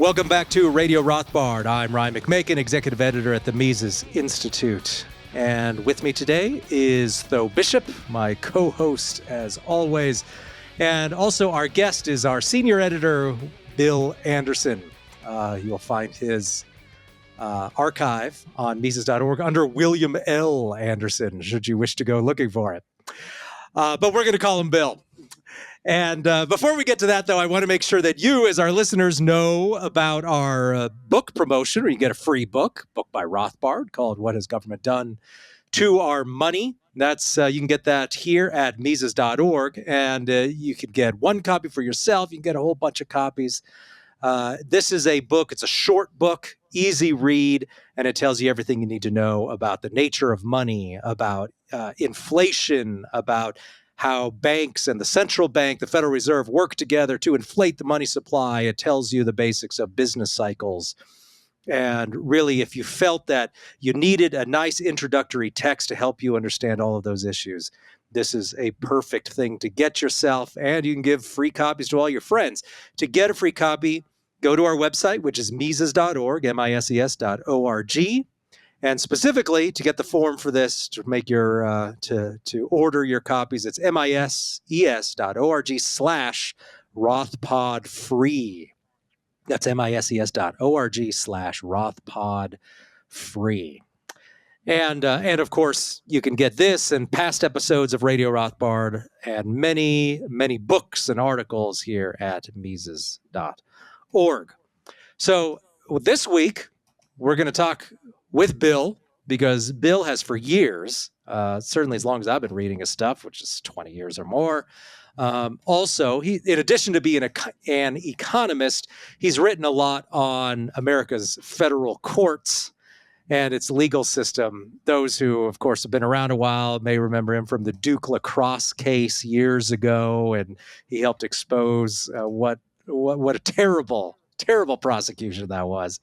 Welcome back to Radio Rothbard. I'm Ryan McMaken, executive editor at the Mises Institute. And with me today is Tho Bishop, my co-host as always. And also our guest is our senior editor, Bill Anderson. You'll find his archive on Mises.org under William L. Anderson, should you wish to go looking for it. But we're going to call him Bill. And before we get to that, though, I want to make sure that you, as our listeners, know about our book promotion, where you get a free book by Rothbard called What Has Government Done to Our Money? That's you can get that here at Mises.org, and you can get one copy for yourself. You can get a whole bunch of copies. This is a book. It's a short book, easy read, and it tells you everything you need to know about the nature of money, about inflation, about how banks and the central bank, the Federal Reserve, work together to inflate the money supply. It tells you the basics of business cycles. And really, if you felt that you needed a nice introductory text to help you understand all of those issues, this is a perfect thing to get yourself, and you can give free copies to all your friends. To get a free copy, go to our website, which is Mises.org, MISES.org. And specifically, to get the form for this, to make your to order your copies, it's mises.org/rothpodfree. That's mises.org/rothpodfree. And of course, you can get this and past episodes of Radio Rothbard and many, many books and articles here at Mises.org. So this week, we're going to talk with Bill, because Bill has for years, certainly as long as I've been reading his stuff, which is 20 years or more. Also, he, in addition to being an economist, he's written a lot on America's federal courts and its legal system. Those who, of course, have been around a while may remember him from the Duke lacrosse case years ago, and he helped expose what a terrible, terrible prosecution that was.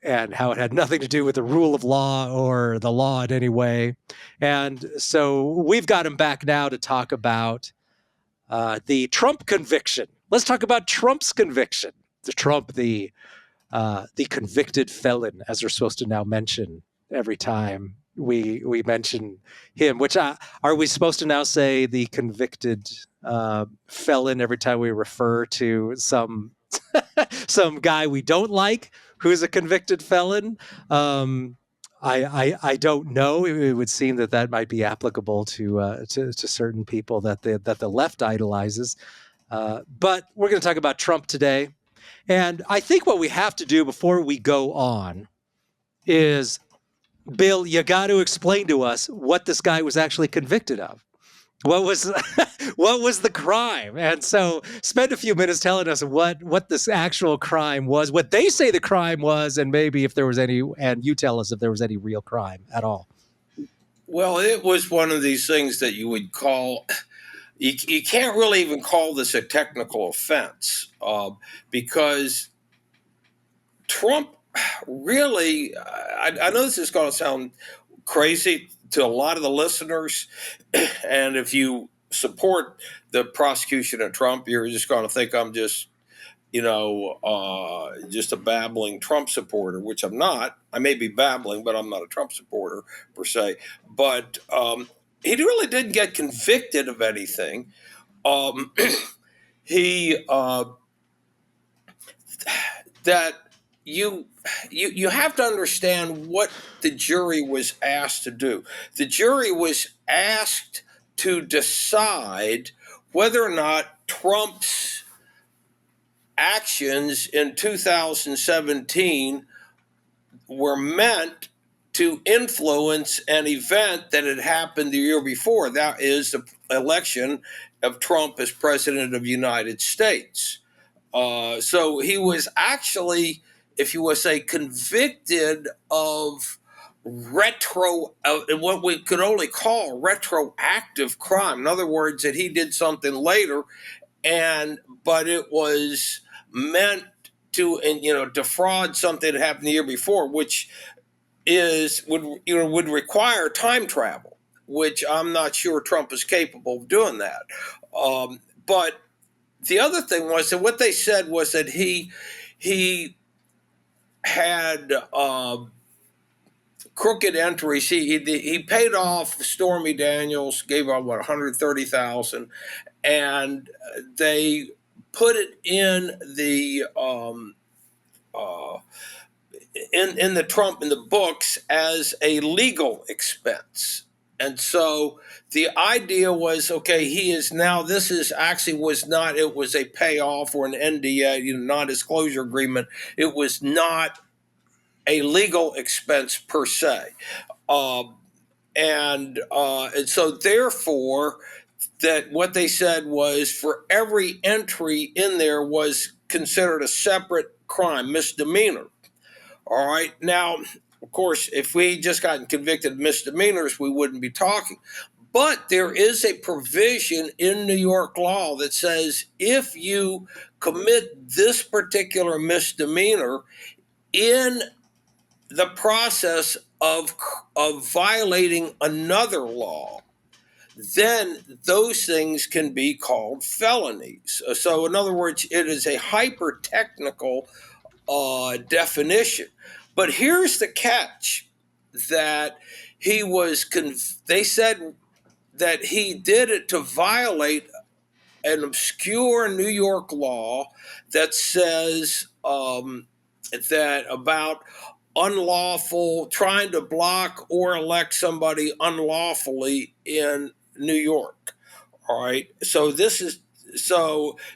And how it had nothing to do with the rule of law or the law in any way. And so we've got him back now to talk about the Trump conviction. Let's talk about Trump's conviction. The convicted felon, as we're supposed to now mention every time we mention him. Which are we supposed to now say the convicted felon every time we refer to some guy we don't like who's a convicted felon? I don't know. It would seem that might be applicable to certain people that the left idolizes. But we're going to talk about Trump today. And I think what we have to do before we go on is, Bill, you got to explain to us what this guy was actually convicted of. What was the crime? And so spend a few minutes telling us what this actual crime was, what they say the crime was, and maybe if there was any, and you tell us if there was any real crime at all. Well, it was one of these things that you would call, you can't really even call this a technical offense because Trump really, I know this is going to sound crazy to a lot of the listeners, and if you support the prosecution of Trump, you're just going to think I'm just, just a babbling Trump supporter, which I'm not. I may be babbling, but I'm not a Trump supporter per se. But he really didn't get convicted of anything. You have to understand what the jury was asked to do. The jury was asked to decide whether or not Trump's actions in 2017 were meant to influence an event that had happened the year before. That is the election of Trump as president of the United States. So he was actually, if you would say, convicted of what we could only call retroactive crime. In other words, that he did something later, but it was meant to, defraud something that happened the year before, which would require time travel, which I'm not sure Trump is capable of doing that. But the other thing was that what they said was that he he had crooked entries. He paid off Stormy Daniels, gave her what, $130,000, and they put it in the in the books as a legal expense. And so the idea was, okay, he is now, this is actually was not, it was a payoff or an NDA, non-disclosure agreement. It was not a legal expense per se. And so therefore, that what they said was for every entry in there was considered a separate crime, misdemeanor. All right. Now, of course, if we just gotten convicted of misdemeanors, we wouldn't be talking. But there is a provision in New York law that says if you commit this particular misdemeanor in the process of violating another law, then those things can be called felonies. So, in other words, it is a hyper technical definition. But here's the catch: that they said that he did it to violate an obscure New York law that says that about unlawful, trying to block or elect somebody unlawfully in New York. All right. So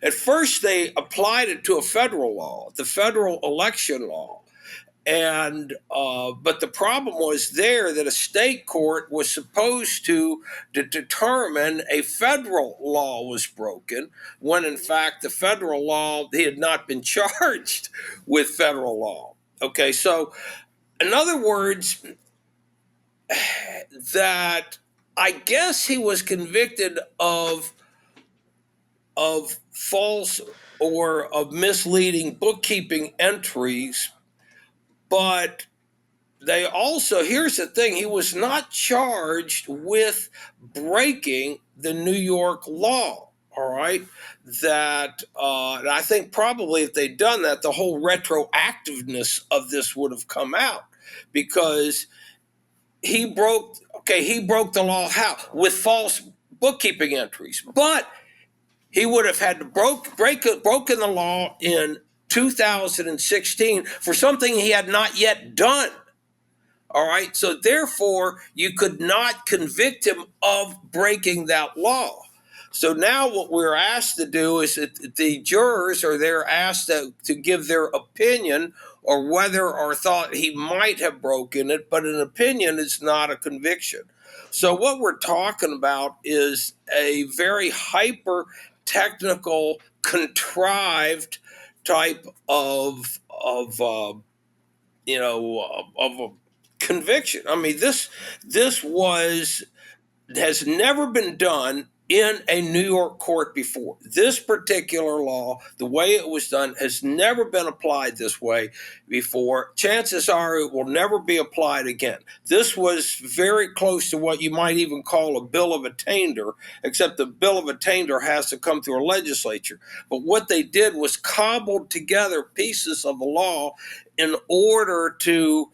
at first they applied it to a federal law, the federal election law. And but the problem was there that a state court was supposed to determine a federal law was broken, when in fact the federal law, he had not been charged with federal law. Okay, so in other words, that I guess he was convicted of false or of misleading bookkeeping entries, but they also, here's the thing, he was not charged with breaking the New York law. All right, that and I think probably if they'd done that, the whole retroactiveness of this would have come out, because he broke the law how? With false bookkeeping entries. But he would have had to broken the law in 2016 for something he had not yet done. All right, so therefore you could not convict him of breaking that law. So now what we're asked to do is that the jurors they're asked to give their opinion or whether or thought he might have broken it, but an opinion is not a conviction. So what we're talking about is a very hyper technical, contrived type of a conviction. I mean, this has never been done in a New York court before. This particular law, the way it was done, has never been applied this way before. Chances are it will never be applied again. This was very close to what you might even call a bill of attainder, except the bill of attainder has to come through a legislature. But what they did was cobbled together pieces of the law in order to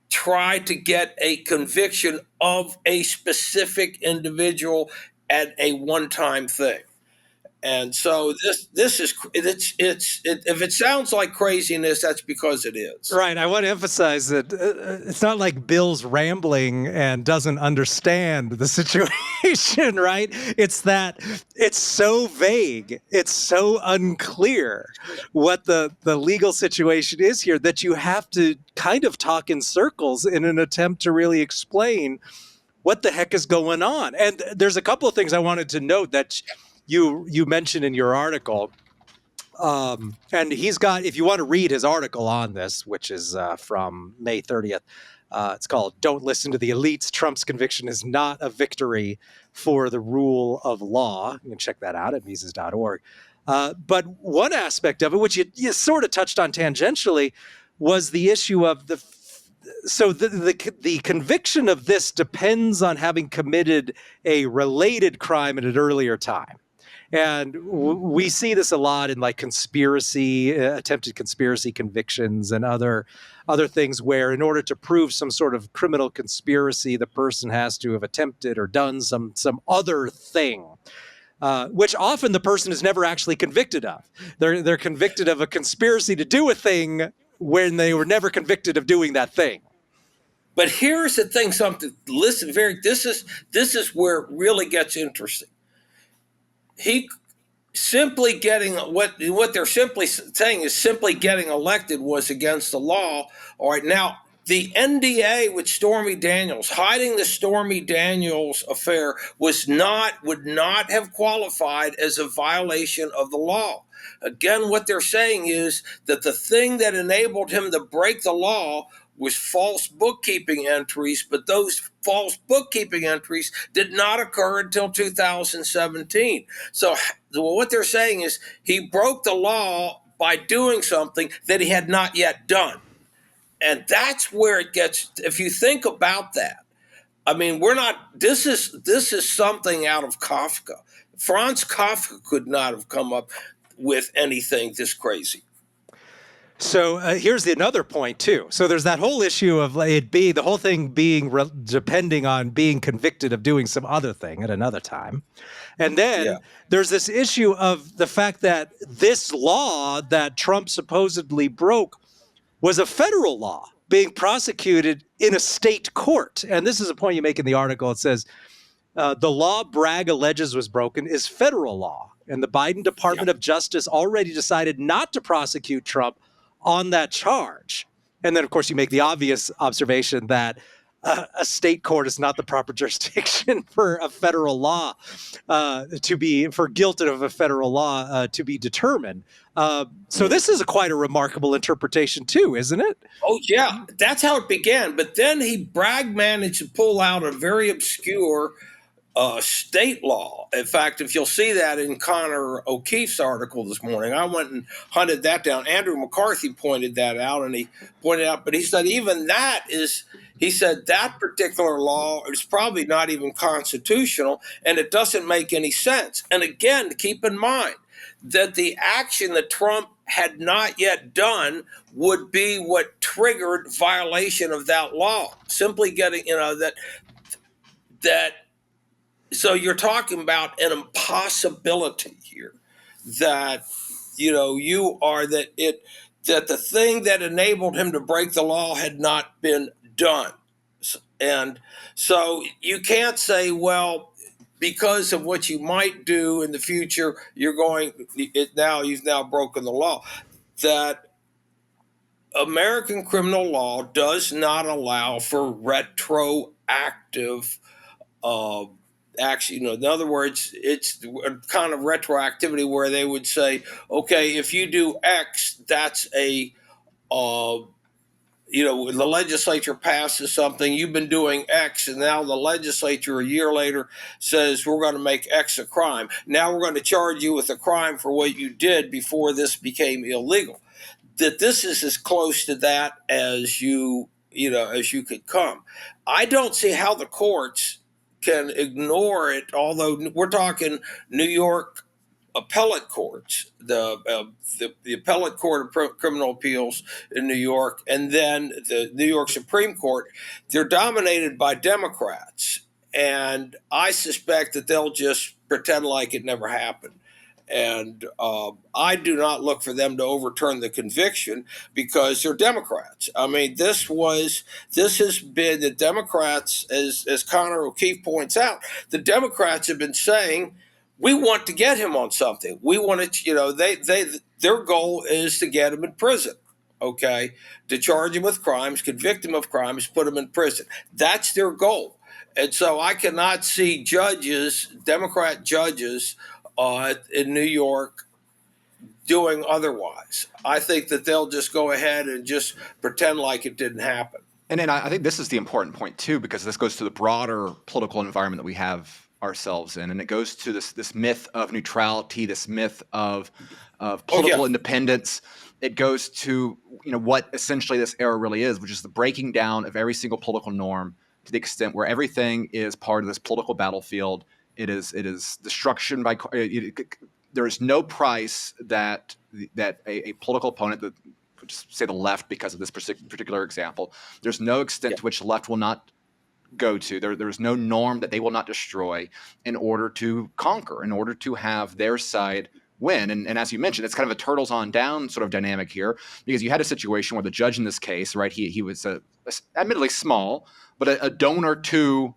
try to get a conviction of a specific individual at a one-time thing. And so this is if it sounds like craziness, that's because it is. Right. I want to emphasize that it's not like Bill's rambling and doesn't understand the situation, right? It's that it's so vague, it's so unclear what the legal situation is here that you have to kind of talk in circles in an attempt to really explain what the heck is going on. And there's a couple of things I wanted to note that you mentioned in your article. And he's got, if you want to read his article on this, which is from May 30th, it's called "Don't Listen to the Elites. Trump's Conviction is Not a Victory for the Rule of Law." You can check that out at Mises.org. But one aspect of it, which you sort of touched on tangentially, was the issue of the conviction of this depends on having committed a related crime at an earlier time. And we see this a lot in like conspiracy, attempted conspiracy convictions and other things where in order to prove some sort of criminal conspiracy, the person has to have attempted or done some other thing. Which often the person is never actually convicted of. They're convicted of a conspiracy to do a thing when they were never convicted of doing that thing. But here's the thing, listen, this is where it really gets interesting. He simply getting what they're simply saying is simply getting elected was against the law. All right, now the NDA with Stormy Daniels, hiding the Stormy Daniels affair would not have qualified as a violation of the law. Again, what they're saying is that the thing that enabled him to break the law was false bookkeeping entries, but those false bookkeeping entries did not occur until 2017. So what they're saying is he broke the law by doing something that he had not yet done. And that's where it gets, if you think about that, I mean, this is something out of Kafka. Franz Kafka could not have come up with anything this crazy. So here's another point too. So there's that whole issue of the whole thing being depending on being convicted of doing some other thing at another time. And then there's this issue of the fact that this law that Trump supposedly broke was a federal law being prosecuted in a state court. And this is a point you make in the article. It says, the law Bragg alleges was broken is federal law. And the Biden Department of Justice already decided not to prosecute Trump on that charge. And then, of course, you make the obvious observation that a state court is not the proper jurisdiction for a federal law for guilt of a federal law to be determined. So this is quite a remarkable interpretation too, isn't it? Oh, yeah. That's how it began. But then Bragg managed to pull out a very obscure state law. In fact, if you'll see that in Connor O'Keefe's article this morning, I went and hunted that down. Andrew McCarthy pointed that out, but he said even that that particular law is probably not even constitutional, and it doesn't make any sense. And again, keep in mind that the action that Trump had not yet done would be what triggered violation of that law. Simply getting, that so you're talking about an impossibility here that, that the thing that enabled him to break the law had not been done. And so you can't say, well, because of what you might do in the future, you've now broken the law. That American criminal law does not allow for retroactive action. In other words, it's a kind of retroactivity where they would say, okay, if you do X, that's the legislature passes something, you've been doing X, and now the legislature a year later says we're going to make X a crime. Now we're going to charge you with a crime for what you did before this became illegal. That this is as close to that as you could come. I don't see how the courts can ignore it, although we're talking New York appellate courts, the appellate court of criminal appeals in New York, and then the New York Supreme Court. They're dominated by Democrats, and I suspect that they'll just pretend like it never happened. And I do not look for them to overturn the conviction because they're Democrats. I mean, this has been the Democrats, as Connor O'Keefe points out, the Democrats have been saying, we want to get him on something. We want to, their goal is to get him in prison, okay? To charge him with crimes, convict him of crimes, put him in prison. That's their goal. And so I cannot see Democrat judges in New York doing otherwise. I think that they'll just go ahead and just pretend like it didn't happen. And then I think this is the important point too, because this goes to the broader political environment that we have ourselves in, and it goes to this myth of neutrality, this myth of political independence. It goes to what essentially this era really is, which is the breaking down of every single political norm to the extent where everything is part of this political battlefield. It is destruction by. There is no price that a political opponent, just say the left, because of this particular example, there's no extent to which the left will not go to. There's no norm that they will not destroy in order to conquer, in order to have their side win. And as you mentioned, it's kind of a turtles on down sort of dynamic here, because you had a situation where the judge in this case, right, he was admittedly small, but a donor to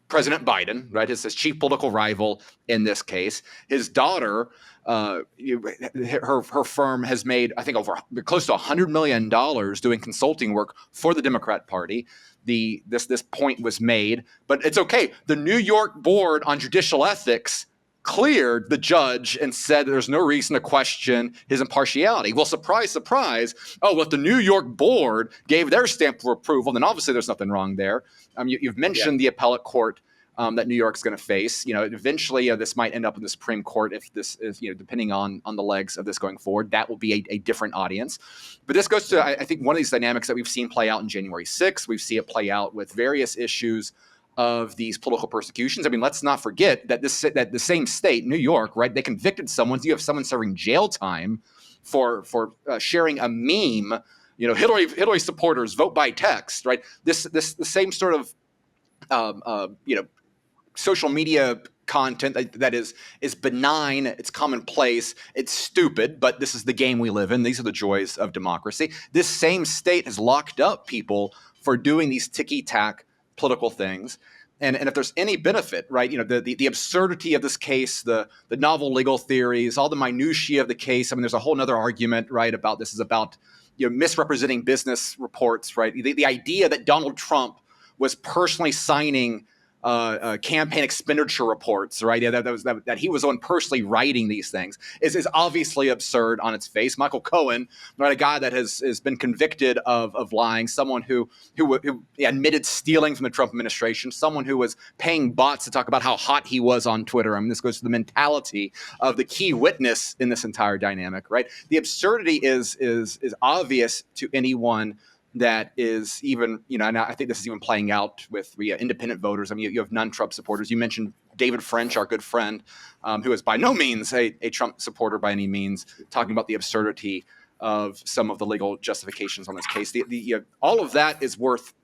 President Biden, right, his chief political rival in this case. His daughter, her firm has made, I think, over close to $100 million doing consulting work for the Democrat Party. This point was made, but it's okay. The New York Board on Judicial Ethics cleared the judge and said there's no reason to question his impartiality. Well, surprise, surprise. Oh, well, if the New York Board gave their stamp of approval, then obviously there's nothing wrong there. You've mentioned the appellate court that New York's going to face. Eventually this might end up in the Supreme Court if this is, depending on the legs of this going forward. That will be a different audience. But this goes to, I think, one of these dynamics that we've seen play out in January 6th. We've seen it play out with various issues of these political persecutions. I mean, let's not forget that that the same state, New York, right? They convicted someone. You have someone serving jail time for sharing a meme. Hillary supporters vote by text, right? The same sort of social media content that is benign, it's commonplace, it's stupid, but this is the game we live in. These are the joys of democracy. This same state has locked up people for doing these ticky-tack political things. And if there's any benefit, right, the absurdity of this case, the novel legal theories, all the minutiae of the case. I mean, there's a whole nother argument, right, about this is about misrepresenting business reports, right? The idea that Donald Trump was personally signing campaign expenditure reports, right? That he was on personally writing these things is obviously absurd on its face. Michael Cohen, right, a guy that has been convicted of lying, someone who admitted stealing from the Trump administration, someone who was paying bots to talk about how hot he was on Twitter. I mean, this goes to the mentality of the key witness in this entire dynamic, right? The absurdity is obvious to anyone that is even, and I think this is even playing out with independent voters. I mean, you have non-Trump supporters. You mentioned David French, our good friend, who is by no means a Trump supporter by any means, talking about the absurdity of some of the legal justifications on this case. All of that is worth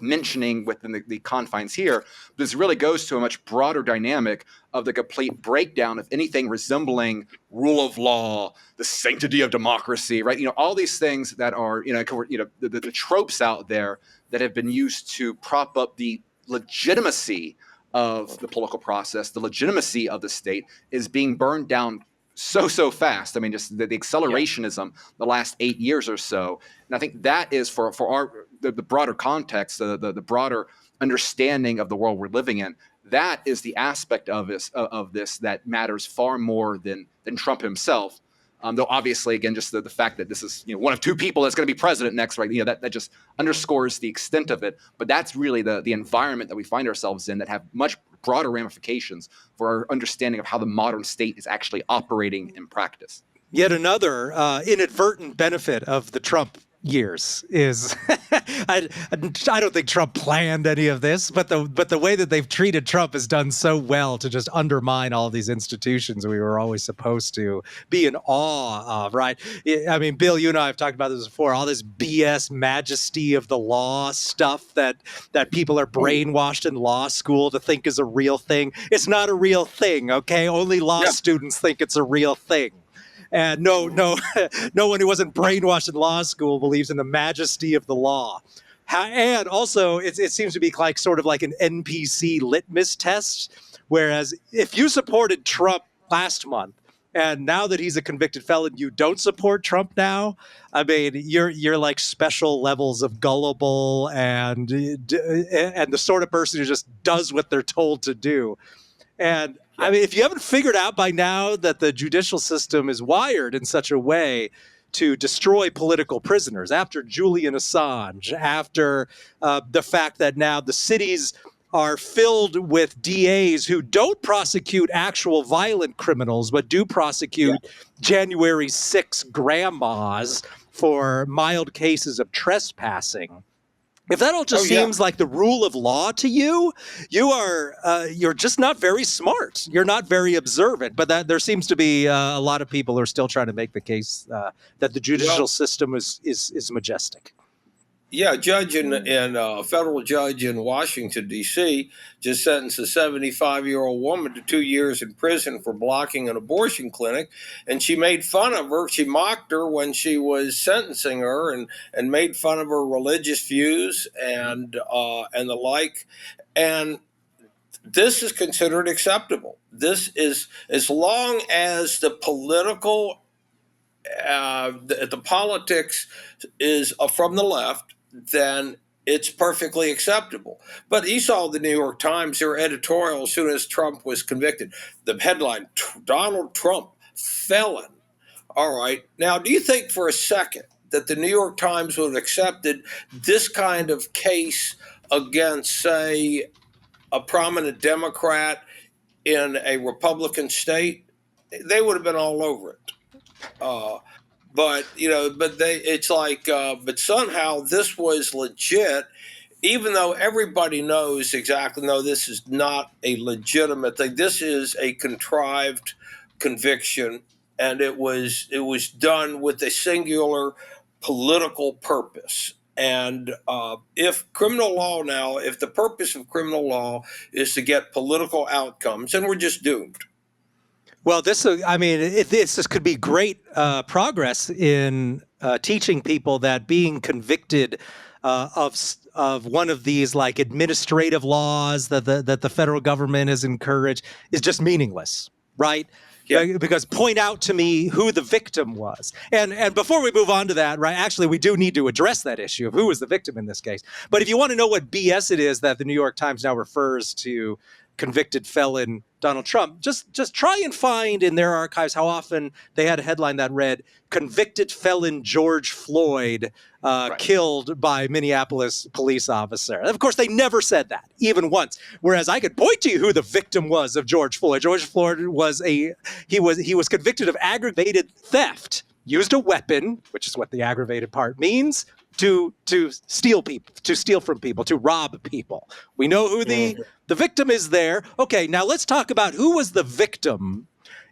mentioning within the confines here. But this really goes to a much broader dynamic of the complete breakdown of anything resembling rule of law, the sanctity of democracy, right? All these things that are, the tropes out there that have been used to prop up the legitimacy of the political process, the legitimacy of the state, is being burned down so fast. I mean, just the accelerationism the last 8 years or so. And I think that is for the broader context, the broader understanding of the world we're living in. That is the aspect of this that matters far more than Trump himself. Though obviously, again, just the fact that this is one of two people that's going to be president next, right? That just underscores the extent of it. But that's really the environment that we find ourselves in that have much broader ramifications for our understanding of how the modern state is actually operating in practice. Yet another inadvertent benefit of the Trump years is I don't think Trump planned any of this, but the way that they've treated Trump has done so well to just undermine all these institutions we were always supposed to be in awe of, right? I mean, Bill, you and I have talked about this before, all this BS majesty of the law stuff that people are brainwashed in law school to think is a real thing. It's not a real thing, okay? Only law students think it's a real thing. And no one who wasn't brainwashed in law school believes in the majesty of the law. And also, it seems to be like sort of like an NPC litmus test. Whereas if you supported Trump last month, and now that he's a convicted felon, you don't support Trump now, I mean, you're like special levels of gullible and the sort of person who just does what they're told to do. And I mean, if you haven't figured out by now that the judicial system is wired in such a way to destroy political prisoners, after Julian Assange, after the fact that now the cities are filled with DAs who don't prosecute actual violent criminals, but do prosecute January 6 grandmas for mild cases of trespassing. If that all just Oh, yeah. seems like the rule of law to you, you're just not very smart. You're not very observant. But that there seems to be a lot of people who are still trying to make the case that the judicial Well, system is majestic. yeah, judge and federal judge in Washington, D.C., just sentenced a 75-year-old woman to 2 years in prison for blocking an abortion clinic. And she made fun of her. She mocked her when she was sentencing her and made fun of her religious views and the like. And this is considered acceptable. This is, as long as the political, the politics is from the left, then it's perfectly acceptable. But you saw the New York Times, their editorial as soon as Trump was convicted. The headline, Donald Trump, felon. All right. Now, do you think for a second that the New York Times would have accepted this kind of case against, say, a prominent Democrat in a Republican state? They would have been all over it. But it's like, but somehow this was legit, even though everybody knows exactly, no, this is not a legitimate thing. This is a contrived conviction, and it was done with a singular political purpose. And if the purpose of criminal law is to get political outcomes, then we're just doomed. Well, this could be great progress in teaching people that being convicted of one of these like administrative laws that the federal government has encouraged is just meaningless, right? Yeah. Because point out to me who the victim was. And before we move on to that, right, actually, we do need to address that issue of who was the victim in this case. But if you want to know what BS it is that the New York Times now refers to convicted felon Donald Trump, just try and find in their archives how often they had a headline that read, convicted felon George Floyd killed by Minneapolis police officer. Of course, they never said that, even once. Whereas I could point to you who the victim was of George Floyd. George Floyd was he was convicted of aggravated theft, used a weapon, which is what the aggravated part means, to steal from people, to rob people. We know who the victim is there. Okay, now let's talk about who was the victim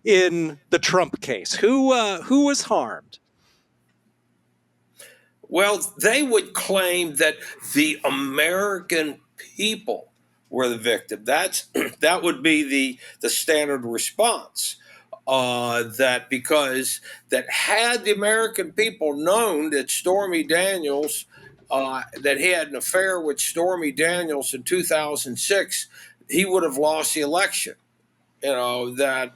in the Trump case. Who was harmed? Well, they would claim that the American people were the victim. That would be the standard response. That had the American people known that Stormy Daniels, that he had an affair with Stormy Daniels in 2006, he would have lost the election. Number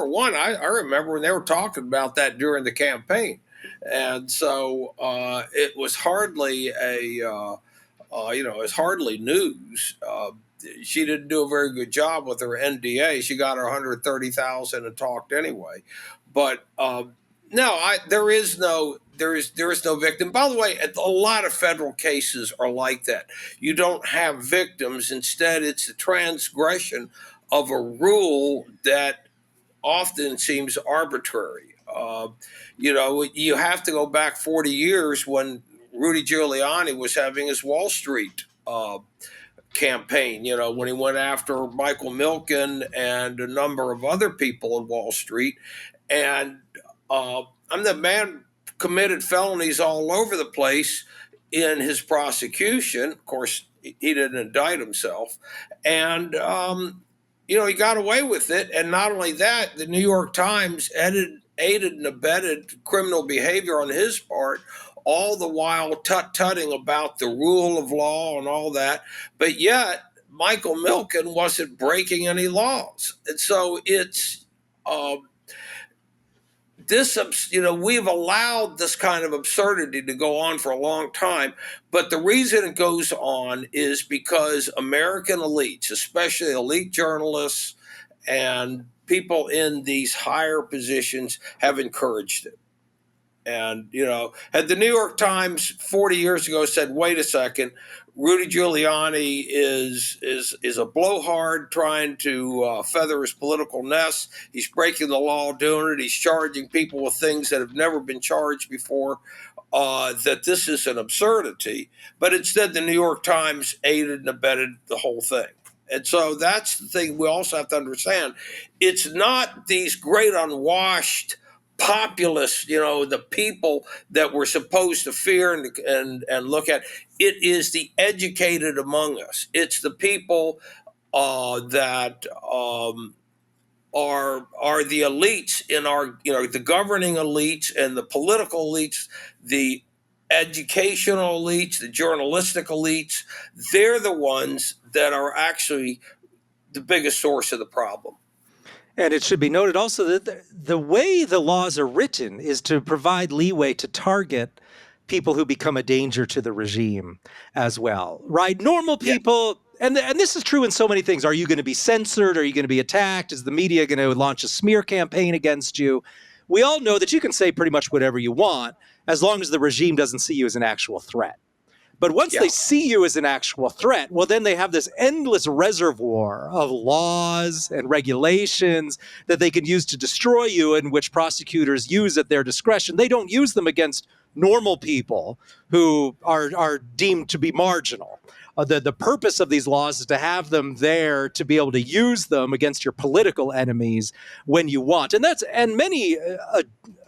one, I remember when they were talking about that during the campaign. And so it was hardly it's hardly news. She didn't do a very good job with her NDA. She got her 130,000 and talked anyway. But there is no victim. By the way, a lot of federal cases are like that. You don't have victims. Instead, it's a transgression of a rule that often seems arbitrary. You have to go back 40 years when Rudy Giuliani was having his Wall Street campaign, when he went after Michael Milken and a number of other people in Wall Street. And the man committed felonies all over the place in his prosecution. Of course, he didn't indict himself. And, he got away with it. And not only that, the New York Times aided and abetted criminal behavior on his part, all the while tut-tutting about the rule of law and all that. But yet, Michael Milken wasn't breaking any laws. And so it's we've allowed this kind of absurdity to go on for a long time. But the reason it goes on is because American elites, especially elite journalists and people in these higher positions, have encouraged it. And, had the New York Times 40 years ago said, wait a second, Rudy Giuliani is a blowhard trying to feather his political nest. He's breaking the law doing it. He's charging people with things that have never been charged before. that this is an absurdity, but instead the New York Times aided and abetted the whole thing. And so that's the thing we also have to understand. It's not these great unwashed populists, the people that we're supposed to fear and look at. It is the educated among us. It's the people that are the elites in our, the governing elites and the political elites, the educational elites, the journalistic elites. They're the ones that are actually the biggest source of the problem. And it should be noted also that the way the laws are written is to provide leeway to target people who become a danger to the regime as well, right? Normal people, and this is true in so many things. Are you going to be censored? Are you going to be attacked? Is the media going to launch a smear campaign against you? We all know that you can say pretty much whatever you want as long as the regime doesn't see you as an actual threat. But once they see you as an actual threat, well, then they have this endless reservoir of laws and regulations that they can use to destroy you, and which prosecutors use at their discretion. They don't use them against normal people who are deemed to be marginal. The purpose of these laws is to have them there to be able to use them against your political enemies when you want. And many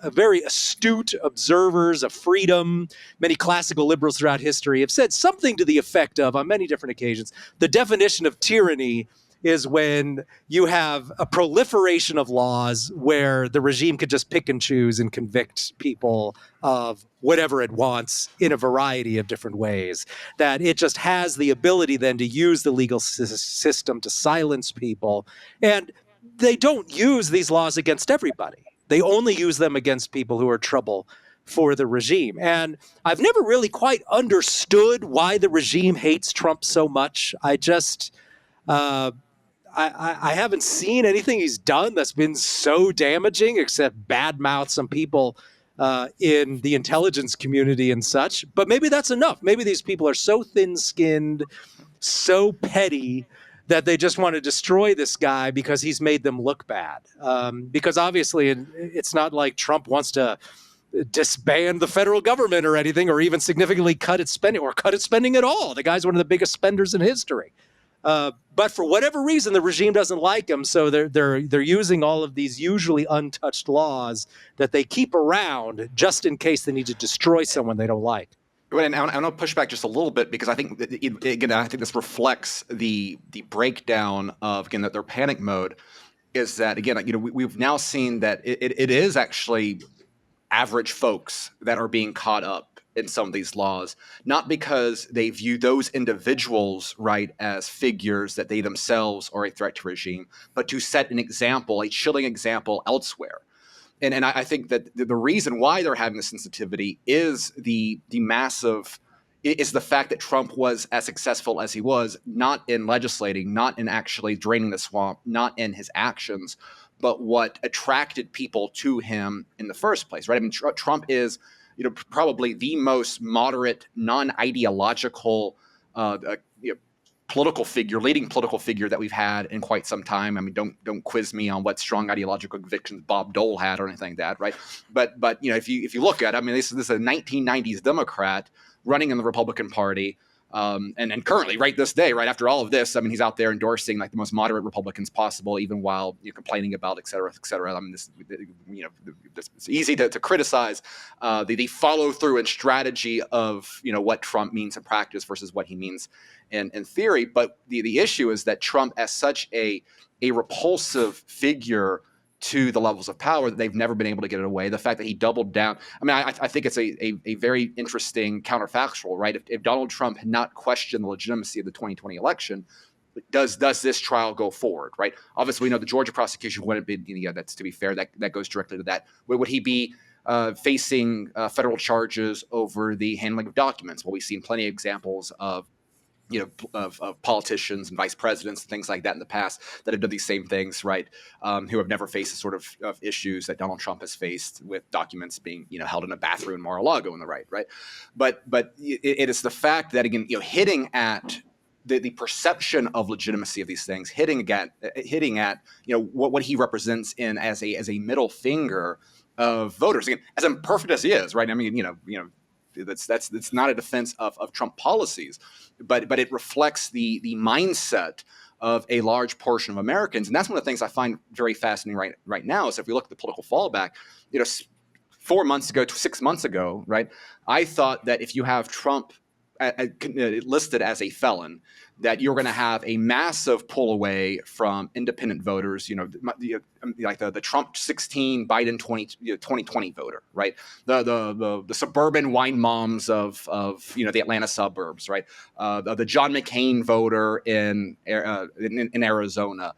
very astute observers of freedom, many classical liberals throughout history have said something to the effect of, on many different occasions, the definition of tyranny is when you have a proliferation of laws where the regime could just pick and choose and convict people of whatever it wants in a variety of different ways. That it just has the ability then to use the legal system to silence people. And they don't use these laws against everybody. They only use them against people who are trouble for the regime. And I've never really quite understood why the regime hates Trump so much. I haven't seen anything he's done that's been so damaging, except badmouth some people in the intelligence community and such. But maybe that's enough. Maybe these people are so thin-skinned, so petty, that they just want to destroy this guy because he's made them look bad. Because obviously it's not like Trump wants to disband the federal government or anything, or even significantly cut its spending at all. The guy's one of the biggest spenders in history. But for whatever reason, the regime doesn't like him, so they're using all of these usually untouched laws that they keep around just in case they need to destroy someone they don't like. And I want to push back just a little bit, because I think I think this reflects the breakdown of their panic mode. Is that we've now seen that it is actually average folks that are being caught up in some of these laws, not because they view those individuals, right, as figures that they themselves are a threat to regime, but to set an example, a chilling example elsewhere. And I think that the reason why they're having this sensitivity is the fact that Trump was as successful as he was, not in legislating, not in actually draining the swamp, not in his actions, but what attracted people to him in the first place, right? I mean, Trump is probably the most moderate, non-ideological leading political figure that we've had in quite some time. I mean, don't quiz me on what strong ideological convictions Bob Dole had or anything like that, right? But if you look at it, I mean, this is a 1990s Democrat running in the Republican Party. And currently, right this day, right after all of this, I mean, he's out there endorsing like the most moderate Republicans possible, even while complaining about et cetera, et cetera. I mean, it's easy to criticize the follow through and strategy of what Trump means in practice versus what he means in theory. But the issue is that Trump, as such a repulsive figure to the levels of power, that they've never been able to get it away. The fact that he doubled down. I mean, I think it's a very interesting counterfactual, right? If Donald Trump had not questioned the legitimacy of the 2020 election, does this trial go forward, right? Obviously, we know the Georgia prosecution wouldn't be, that's to be fair, that goes directly to that. Would he be facing federal charges over the handling of documents? Well, we've seen plenty of examples of politicians and vice presidents and things like that in the past that have done these same things, right? Who have never faced the sort of issues that Donald Trump has faced with documents being, held in a bathroom in Mar-a-Lago in the right? But it is the fact that, again, hitting at the perception of legitimacy of these things, hitting at what he represents as a middle finger of voters. Again, as imperfect as he is, right? I mean, That's not a defense of Trump policies, but it reflects the mindset of a large portion of Americans. And that's one of the things I find very fascinating right now is if we look at the political fallback, 4 months ago, 6 months ago, right, I thought that if you have Trump listed as a felon, that you're going to have a massive pull away from independent voters, like the Trump 16, Biden 2020 voter, right? The suburban wine moms of the Atlanta suburbs, right? The John McCain voter in Arizona,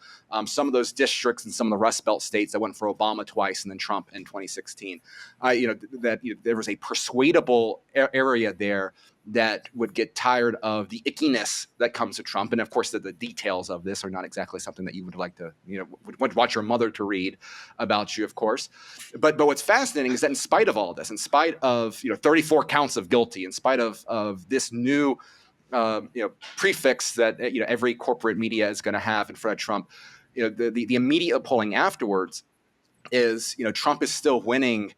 some of those districts in some of the Rust Belt states that went for Obama twice and then Trump in 2016. There was a persuadable area there that would get tired of the ickiness that comes to Trump. And of course, the details of this are not exactly something that you would like to, would want your mother to read about you, of course. But what's fascinating is that in spite of all this, in spite of, 34 counts of guilty, in spite of this new, prefix that, every corporate media is going to have in front of Trump, the immediate polling afterwards is, Trump is still winning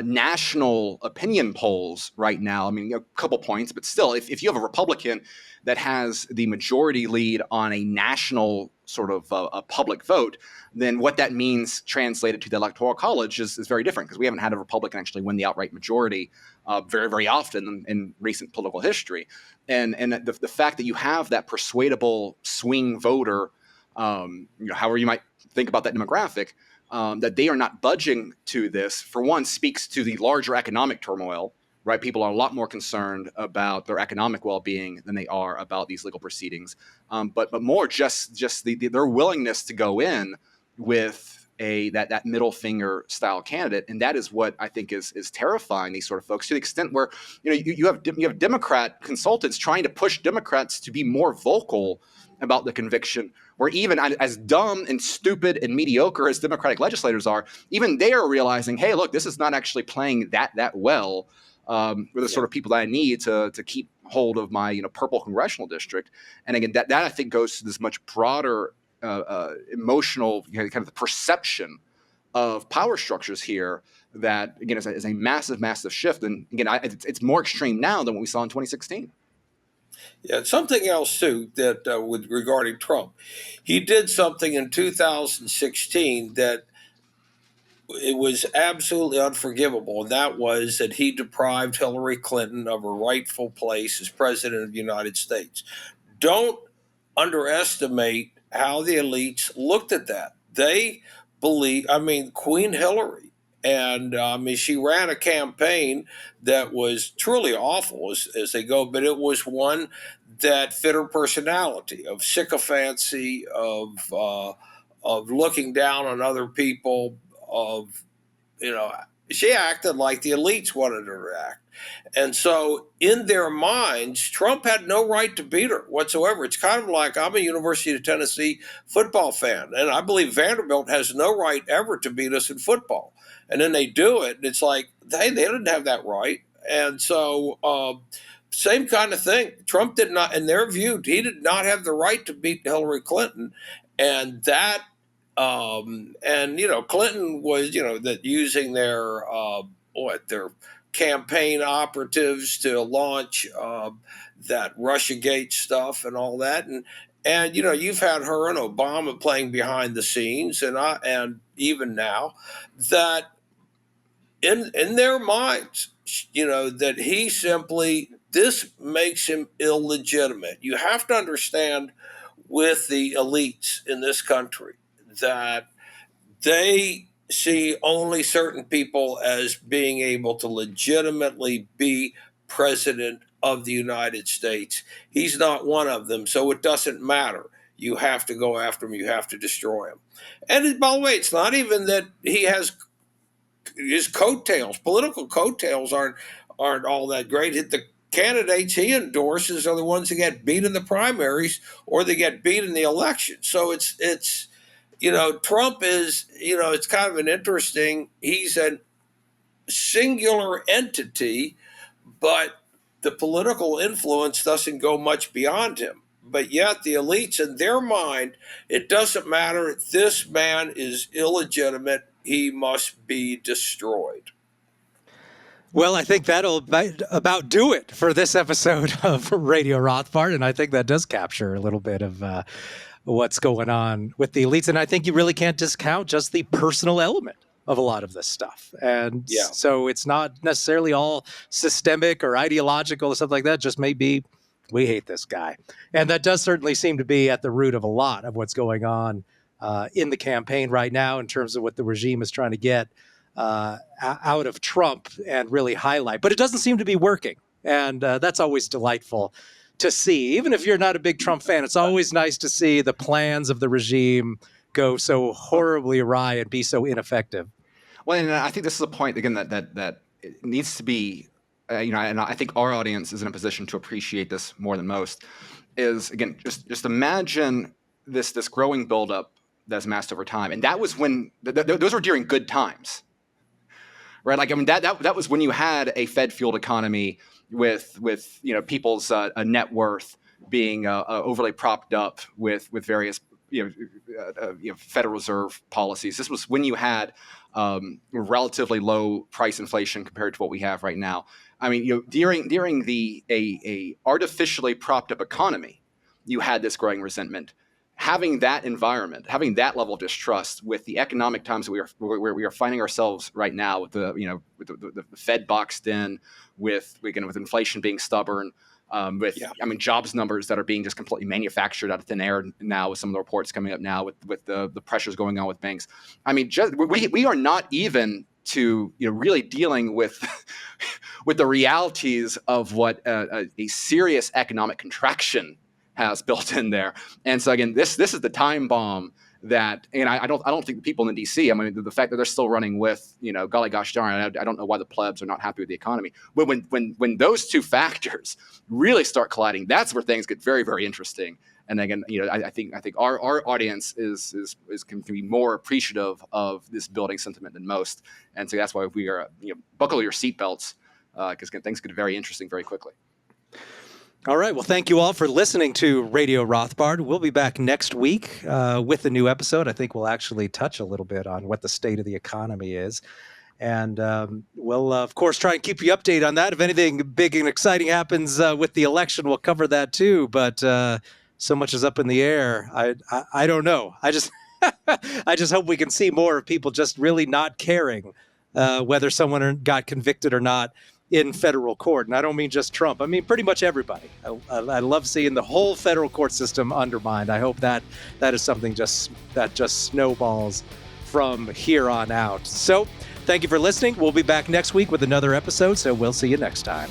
national opinion polls right now. I mean, a couple points, but still, if you have a Republican that has the majority lead on a national sort of a public vote, then what that means translated to the Electoral College is very different, because we haven't had a Republican actually win the outright majority very, very often in recent political history. And the fact that you have that persuadable swing voter, however you might think about that demographic, that they are not budging to this, for one, speaks to the larger economic turmoil, right? People are a lot more concerned about their economic well-being than they are about these legal proceedings. But more just their willingness to go in with that middle finger style candidate. And that is what I think is terrifying these sort of folks, to the extent where, you have Democrat consultants trying to push Democrats to be more vocal about the conviction, where even as dumb and stupid and mediocre as Democratic legislators are, even they are realizing, hey, look, this is not actually playing that well with the sort of people that I need to keep hold of my purple congressional district. And again, that I think goes to this much broader emotional kind of the perception of power structures here that, again, is a massive shift. And again, it's more extreme now than what we saw in 2016. Yeah, something else too that with regarding Trump, he did something in 2016 that it was absolutely unforgivable, and that was that he deprived Hillary Clinton of her rightful place as president of the United States. Don't underestimate how the elites looked at that. They Queen Hillary. And she ran a campaign that was truly awful as they go, but it was one that fit her personality of sycophancy, of looking down on other people, she acted like the elites wanted her to act. And so in their minds, Trump had no right to beat her whatsoever. It's kind of like, I'm a University of Tennessee football fan, and I believe Vanderbilt has no right ever to beat us in football. And then they do it, and it's like, hey, they didn't have that right. And so same kind of thing. Trump did not, in their view, he did not have the right to beat Hillary Clinton. And that Clinton was, that using their campaign operatives to launch that Russiagate stuff and all that, and you've had her and Obama playing behind the scenes, and even now that in their minds, that he simply, this makes him illegitimate. You have to understand with the elites in this country that they see only certain people as being able to legitimately be president of the United States. He's not one of them, so it doesn't matter. You have to go after him. You have to destroy him. And by the way, it's not even that he has his coattails. Political coattails aren't all that great. The candidates he endorses are the ones that get beat in the primaries or they get beat in the election. So it's Trump is, it's kind of an interesting, he's a singular entity, but the political influence doesn't go much beyond him. But yet the elites, in their mind, it doesn't matter. This man is illegitimate. He must be destroyed. Well, I think that'll about do it for this episode of Radio Rothbard, and I think that does capture a little bit of what's going on with the elites. And I think you really can't discount just the personal element of a lot of this stuff. And so it's not necessarily all systemic or ideological or something like that. Just maybe we hate this guy. And that does certainly seem to be at the root of a lot of what's going on in the campaign right now in terms of what the regime is trying to get out of Trump and really highlight. But it doesn't seem to be working. And that's always delightful to see. Even if you're not a big Trump fan, it's always nice to see the plans of the regime go so horribly awry and be so ineffective. Well, and I think this is a point, again, that it needs to be, and I think our audience is in a position to appreciate this more than most, is, again, just imagine this growing buildup that's amassed over time. And that was when, those were during good times, right? Like, I mean, that was when you had a Fed-fueled economy with people's net worth being overly propped up with various Federal Reserve policies. This was when you had relatively low price inflation compared to what we have right now. I mean, during a artificially propped up economy, you had this growing resentment. Having that environment, having that level of distrust with the economic times that we are finding ourselves right now, with the Fed boxed in, with inflation being stubborn, jobs numbers that are being just completely manufactured out of thin air now, with some of the reports coming up now, with the pressures going on with banks. I mean, we are not even to really dealing with with the realities of what a serious economic contraction has built in there. And so again, this is the time bomb that, and I don't think the people in DC, I mean, the fact that they're still running with, golly gosh darn, I don't know why the plebs are not happy with the economy. But when those two factors really start colliding, that's where things get very, very interesting. And again, I think our audience can be more appreciative of this building sentiment than most. And so that's why we are, buckle your seatbelts, because things get very interesting very quickly. All right. Well, thank you all for listening to Radio Rothbard. We'll be back next week with a new episode. I think we'll actually touch a little bit on what the state of the economy is. And we'll, of course, try and keep you updated on that. If anything big and exciting happens with the election, we'll cover that too. But so much is up in the air. I don't know. I just hope we can see more of people just really not caring whether someone got convicted or not in federal court. And I don't mean just Trump. I mean pretty much everybody. I love seeing the whole federal court system undermined. I hope that is something that just snowballs from here on out. So thank you for listening. We'll be back next week with another episode. So we'll see you next time.